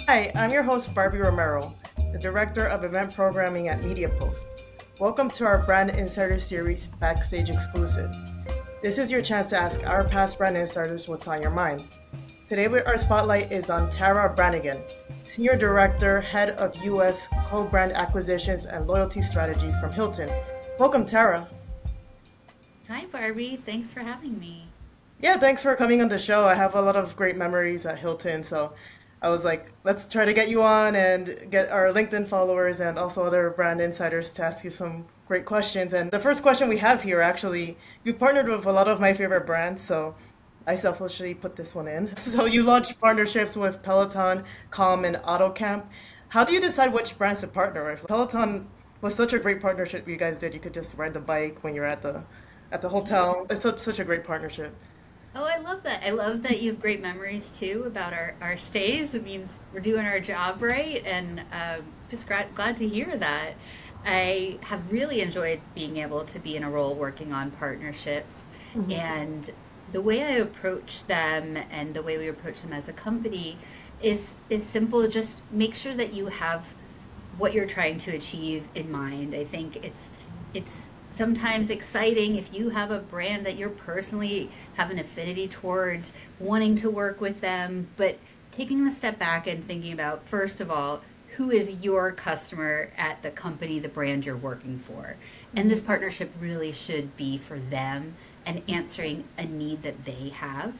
Hi, I'm your host, Barbie Romero, the Director of Event Programming at MediaPost. Welcome to our Brand Insider Series Backstage exclusive. This is your chance to ask our past brand insiders what's on your mind. Today, our spotlight is on Tara Branigan, Senior Director, Head of U.S. Co-Brand Acquisitions and Loyalty Strategy from Hilton. Welcome, Tara. Hi, Barbie. Thanks for having me. Yeah, thanks for coming on the show. I have a lot of great memories at Hilton, so I was like, let's try to get you on and get our LinkedIn followers and also other brand insiders to ask you some great questions. And the first question we have here, actually, you partnered with a lot of my favorite brands, so I selfishly put this one in. So you launched partnerships with Peloton, Calm, and AutoCamp. How do you decide which brands to partner with? Peloton was such a great partnership you guys did. You could just ride the bike when you're at the hotel. It's such a great partnership. Oh, I love that. I love that you have great memories too about our stays. It means we're doing our job right, and just glad to hear that. I have really enjoyed being able to be in a role working on partnerships, and the way I approach them and the way we approach them as a company is simple. Just make sure that you have what you're trying to achieve in mind. I think it's sometimes exciting if you have a brand that you're personally have an affinity towards wanting to work with them, but taking a step back and thinking about, first of all, who is your customer at the company, the brand you're working for. And this partnership really should be for them and answering a need that they have.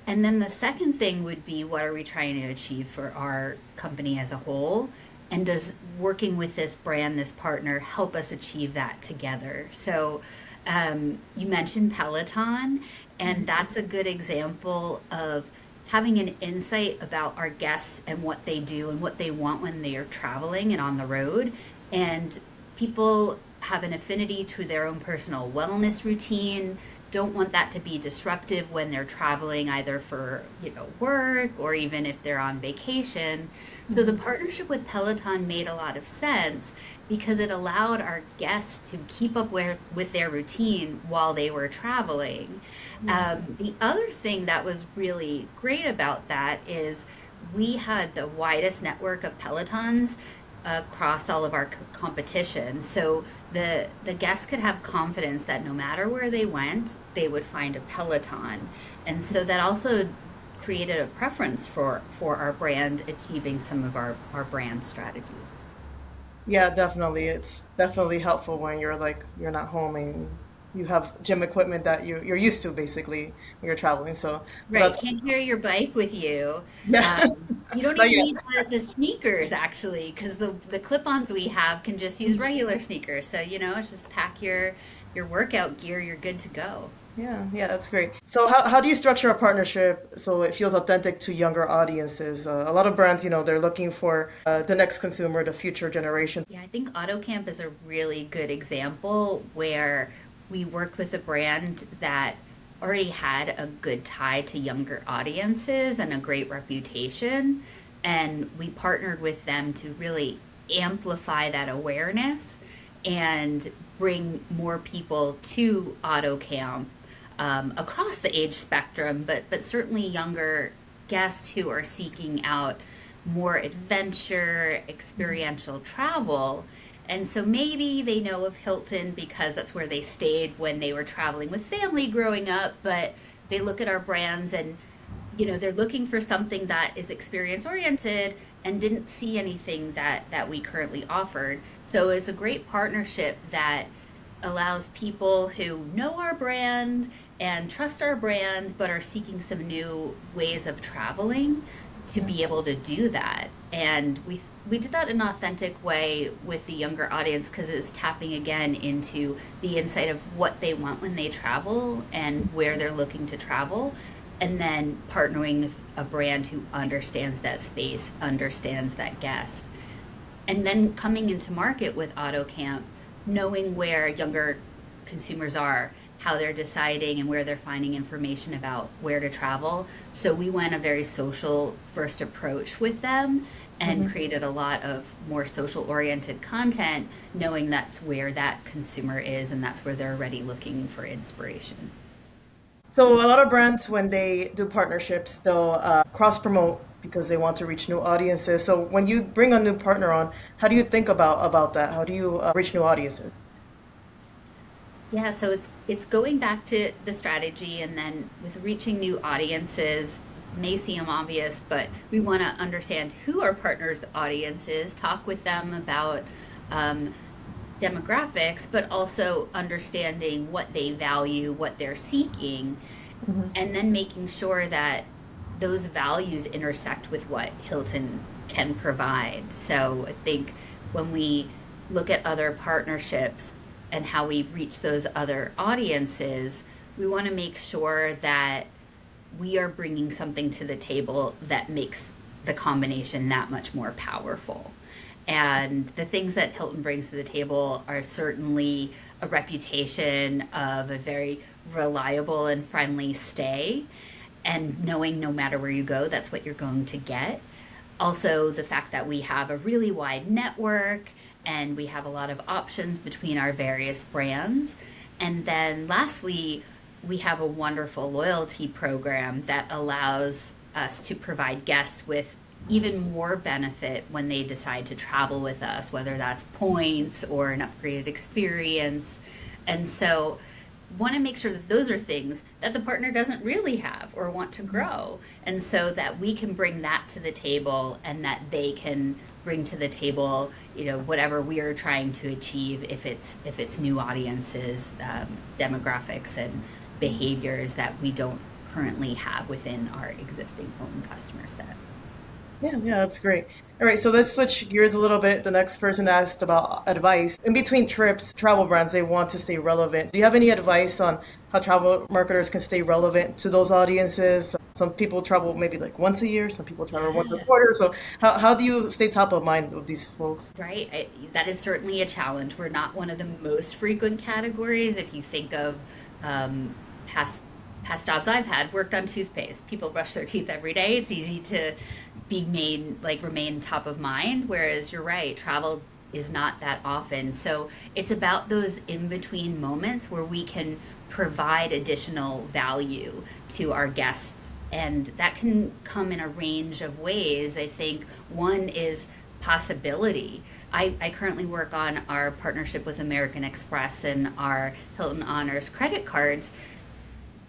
And then the second thing would be, what are we trying to achieve for our company as a whole? And does working with this brand, this partner, help us achieve that together? So you mentioned Peloton, and that's a good example of having an insight about our guests and what they do and what they want when they are traveling and on the road. And people have an affinity to their own personal wellness routine, don't want that to be disruptive when they're traveling either for, work or even if they're on vacation. So the partnership with Peloton made a lot of sense because it allowed our guests to keep up with their routine while they were traveling. The other thing that was really great about that is we had the widest network of Pelotons across all of our competition. So the guests could have confidence that no matter where they went, they would find a Peloton. And so that also created a preference for our brand achieving some of our brand strategies. Yeah, definitely. It's definitely helpful when you're not home and you have gym equipment that you're used to basically when you're traveling. So, but Right, that's can't carry your bike with you. yeah, You don't not even yet. need the sneakers actually, because the clip-ons we have can just use regular sneakers. So, it's just pack your workout gear, you're good to go. Yeah, yeah, that's great. So how do you structure a partnership so it feels authentic to younger audiences? A lot of brands, they're looking for the next consumer, the future generation. Yeah, I think AutoCamp is a really good example where we worked with a brand that already had a good tie to younger audiences and a great reputation. And we partnered with them to really amplify that awareness and bring more people to AutoCamp across the age spectrum, but certainly younger guests who are seeking out more adventure, experiential travel. And so maybe they know of Hilton because that's where they stayed when they were traveling with family growing up, but they look at our brands and they're looking for something that is experience oriented and didn't see anything that we currently offered. So it's a great partnership that allows people who know our brand and trust our brand but are seeking some new ways of traveling to be able to do that. And we did that in an authentic way with the younger audience because it's tapping again into the insight of what they want when they travel and where they're looking to travel, and then partnering with a brand who understands that space, understands that guest, and then coming into market with AutoCamp, knowing where younger consumers are, how they're deciding and where they're finding information about where to travel. So we went a very social first approach with them and created a lot of more social oriented content, knowing that's where that consumer is and that's where they're already looking for inspiration. So a lot of brands, when they do partnerships, they'll cross promote because they want to reach new audiences. So when you bring a new partner on, how do you think about that? How do you reach new audiences? Yeah, so it's going back to the strategy, and then with reaching new audiences, may seem obvious, but we want to understand who our partners' audience is, talk with them about um, demographics, but also understanding what they value, what they're seeking, Hmm. and then making sure that those values intersect with what Hilton can provide. So I think when we look at other partnerships and how we reach those other audiences, we want to make sure that we are bringing something to the table that makes the combination that much more powerful. And the things that Hilton brings to the table are certainly a reputation of a very reliable and friendly stay, and knowing no matter where you go, that's what you're going to get. Also, the fact that we have a really wide network and we have a lot of options between our various brands. And then lastly, we have a wonderful loyalty program that allows us to provide guests with even more benefit when they decide to travel with us, whether that's points or an upgraded experience. And so, want to make sure that those are things that the partner doesn't really have or want to grow. And so that we can bring that to the table, and that they can bring to the table, whatever we are trying to achieve, if it's new audiences, demographics and behaviors that we don't currently have within our existing home customer set. Yeah, yeah, that's great. All right, so let's switch gears a little bit. The next person asked about advice. In between trips, travel brands, they want to stay relevant. Do you have any advice on how travel marketers can stay relevant to those audiences? Some people travel maybe like once a year, some people travel once a quarter. So how do you stay top of mind with these folks? Right? That is certainly a challenge. We're not one of the most frequent categories. If you think of um, past past jobs I've had, worked on toothpaste. People brush their teeth every day. It's easy to be made like remain top of mind. Whereas you're right, travel is not that often. So it's about those in between moments where we can provide additional value to our guests. And that can come in a range of ways. I think one is possibility. I currently work on our partnership with American Express and our Hilton Honors credit cards.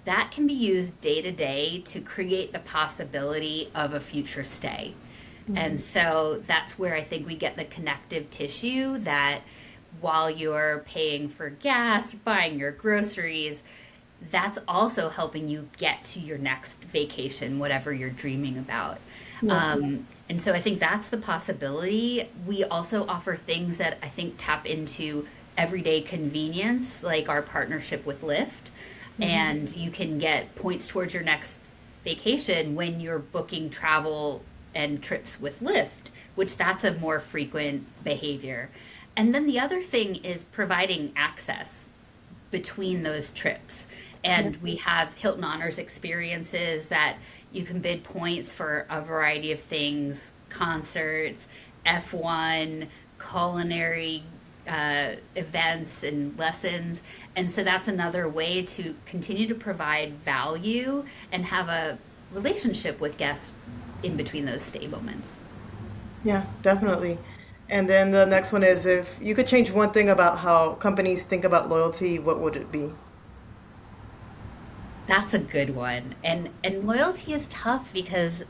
That can be used day to day to create the possibility of a future stay. And so that's where I think we get the connective tissue that while you're paying for gas, buying your groceries, that's also helping you get to your next vacation, whatever you're dreaming about. Yeah. And so I think that's the possibility. We also offer things that I think tap into everyday convenience, like our partnership with Lyft. And you can get points towards your next vacation when you're booking travel and trips with Lyft, which that's a more frequent behavior. And then the other thing is providing access between those trips. And we have Hilton Honors experiences that you can bid points for a variety of things: concerts, F1, culinary events, and lessons. And so that's another way to continue to provide value and have a relationship with guests in between those stay moments. Yeah, definitely. And then the next one is, if you could change one thing about how companies think about loyalty, what would it be? That's a good one. And loyalty is tough because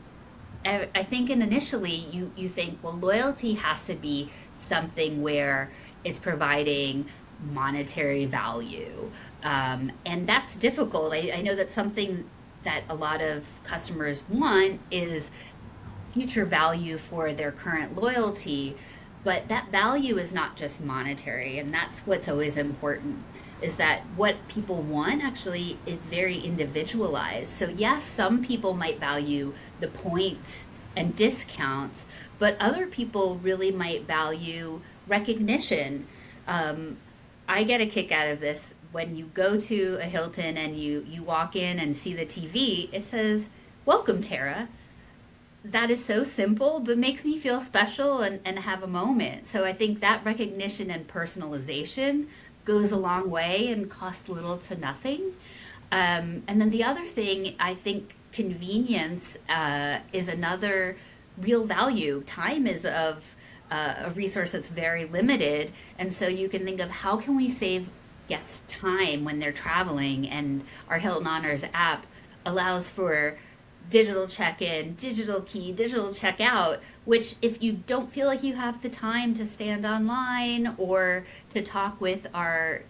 I think initially you think, well, loyalty has to be something where it's providing monetary value. And that's difficult. I know that something that a lot of customers want is future value for their current loyalty, but that value is not just monetary, and that's what's always important, is that what people want actually is very individualized. So yes, some people might value the points and discounts, but other people really might value recognition. um, I get a kick out of this when you go to a Hilton and you walk in and see the TV. It says, "Welcome, Tara." That is so simple, but makes me feel special and have a moment. So I think that recognition and personalization goes a long way and costs little to nothing. And then the other thing, I think convenience is another real value. Time is of a resource that's very limited, and so you can think of how can we save guests time when they're traveling. And our Hilton Honors app allows for digital check-in, digital key, digital checkout, which if you don't feel like you have the time to stand online or to talk with our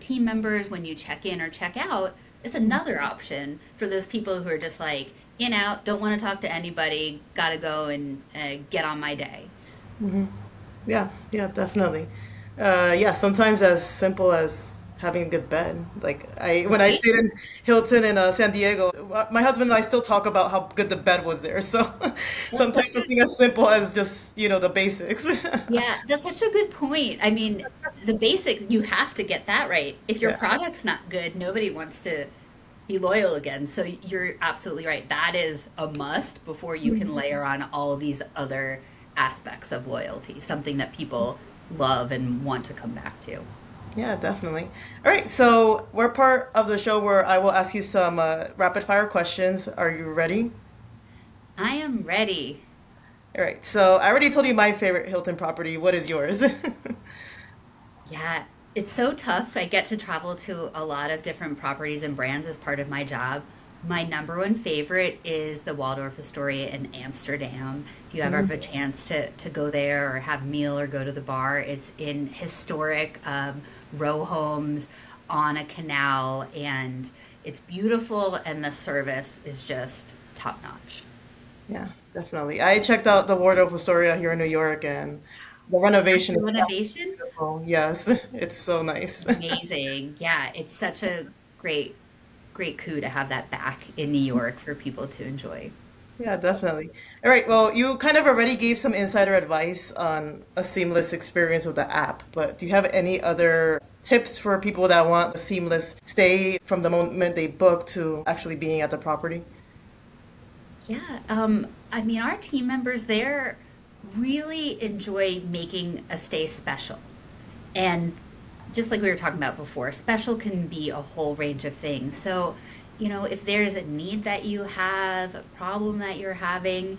team members when you check in or check out, it's another option for those people who are just like in out, don't want to talk to anybody, gotta go and get on my day. Yeah, yeah, definitely. Yeah, sometimes as simple as having a good bed. Like when I Right? stayed in Hilton in San Diego, my husband and I still talk about how good the bed was there. So That's sometimes such a something as simple as just, the basics. Yeah, that's such a good point. I mean, the basic, you have to get that right. If your Yeah. product's not good, nobody wants to be loyal again. So you're absolutely right. That is a must before you can layer on all these other aspects of loyalty, something that people love and want to come back to. Yeah, definitely. All right, so we're part of the show where I will ask you some rapid fire questions. Are you ready? I am ready. All right, so I already told you my favorite Hilton property. What is yours? Yeah, it's so tough. I get to travel to a lot of different properties and brands as part of my job. My number one favorite is the Waldorf Astoria in Amsterdam. If you ever have a chance to go there or have a meal or go to the bar, it's in historic row homes on a canal, and it's beautiful, and the service is just top notch. Yeah, definitely. I checked out the Waldorf Astoria here in New York, and the renovation The is renovation, beautiful. Yes, it's so nice. amazing. Yeah, it's such a great, great coup to have that back in New York for people to enjoy. Yeah, definitely. All right, well, you kind of already gave some insider advice on a seamless experience with the app, but do you have any other tips for people that want a seamless stay from the moment they book to actually being at the property? Yeah, I mean, our team members there really enjoy making a stay special. And just like we were talking about before, special can be a whole range of things. So, if there's a need that you have, a problem that you're having,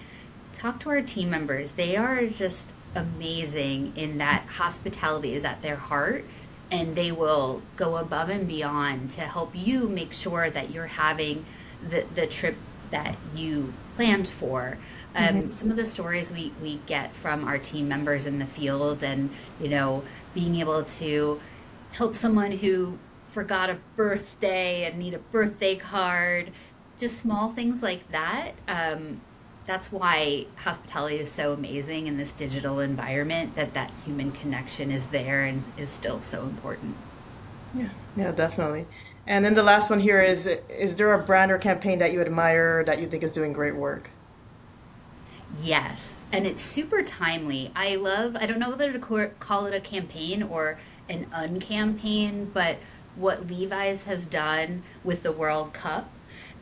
talk to our team members. They are just amazing in that hospitality is at their heart, and they will go above and beyond to help you make sure that you're having the trip that you planned for. Some of the stories we get from our team members in the field, and being able to help someone who forgot a birthday and need a birthday card, just small things like that. That's why hospitality is so amazing in this digital environment, that human connection is there and is still so important. Yeah, yeah, definitely. And then the last one here is there a brand or campaign that you admire that you think is doing great work? Yes, and it's super timely. I don't know whether to call it a campaign or an uncampaign, but what Levi's has done with the World Cup,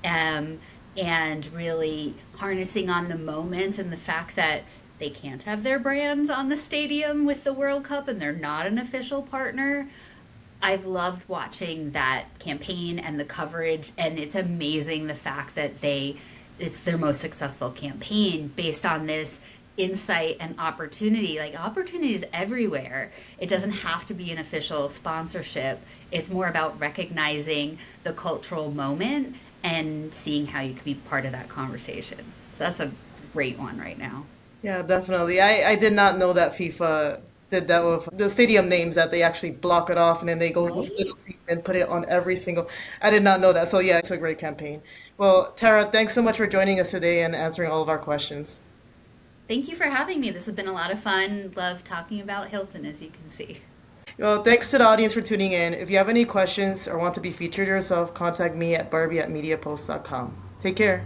um, and really harnessing on the moment and the fact that they can't have their brand on the stadium with the World Cup and they're not an official partner. I've loved watching that campaign and the coverage, and it's amazing the fact that it's their most successful campaign based on this insight and opportunity. Like, opportunities everywhere. It doesn't have to be an official sponsorship. It's more about recognizing the cultural moment and seeing how you could be part of that conversation. So that's a great one right now. Yeah, definitely. I did not know that FIFA did that with the stadium names that they actually block it off and then they go with Right? little tape and put it on every single. I did not know that. So yeah, it's a great campaign. Well, Tara, thanks so much for joining us today and answering all of our questions. Thank you for having me. This has been a lot of fun. Love talking about Hilton, as you can see. Well, thanks to the audience for tuning in. If you have any questions or want to be featured yourself, contact me at barbie@mediapost.com. Take care.